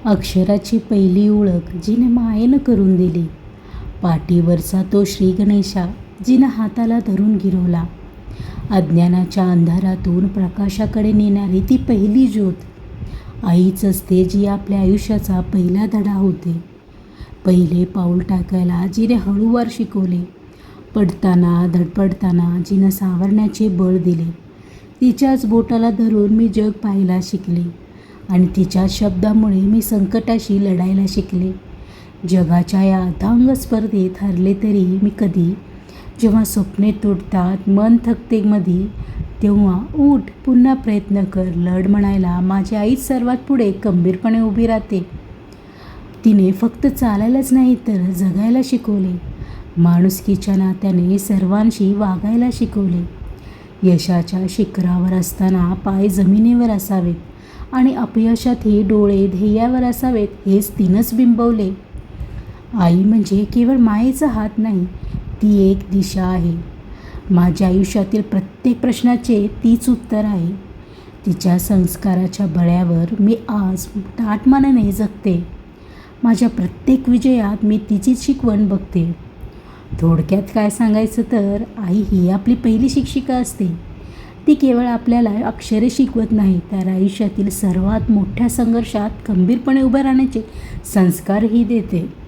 अक्षराची पहिली ओळख जिने मायेनं करून दिली. पाठीवरचा तो श्रीगणेशा जिनं हाताला धरून गिरवला. अज्ञानाच्या अंधारातून प्रकाशाकडे नेणारी ती पहिली ज्योत. आईच असते जी आपल्या आयुष्याचा पहिला धडा होते. पहिले पाऊल टाकायला जिने हळूवार शिकवले. पडताना धडपडताना जिनं सावरण्याचे बळ दिले. तिच्याच बोटाला धरून मी जग पाहायला शिकले आणि तिच्याच शब्दामुळे मी संकटाशी लढायला शिकले. जगाच्या या अथांग स्पर्धेत हरले तरी मी कधी, जेव्हा स्वप्ने तुटतात, मन थकते मधी, तेव्हा उठ, पुन्हा प्रयत्न कर, लढ म्हणायला माझी आईच सर्वात पुढे खंबीरपणे उभी राहते. तिने फक्त चालायलाच नाही तर जगायला शिकवले. माणुसकीच्या नात्याने सर्वांशी वागायला शिकवले. यशाच्या शिखरावर असताना पाय जमिनीवर असावेत आणि अपयशातही डोळे ध्येयावर असावेत हेच तिनंच बिंबवले. आई म्हणजे केवळ मायेचा हात नाही, ती एक दिशा आहे. माझ्या आयुष्यातील प्रत्येक प्रश्नाचे तीच उत्तर आहे. तिच्या संस्काराच्या बळावर मी आज ताठमानाने जगते. माझ्या प्रत्येक विजयात मी तिचीच शिकवण बघते. थोडक्यात काय सांगायचं तर आई ही आपली पहिली शिक्षिका असते. ती केवळ आपल्याला अक्षरे शिकवत नाही तर आयुष्यातील सर्वात मोठ्या संघर्षात खंबीरपणे उभं राहण्याचे संस्कारही देते.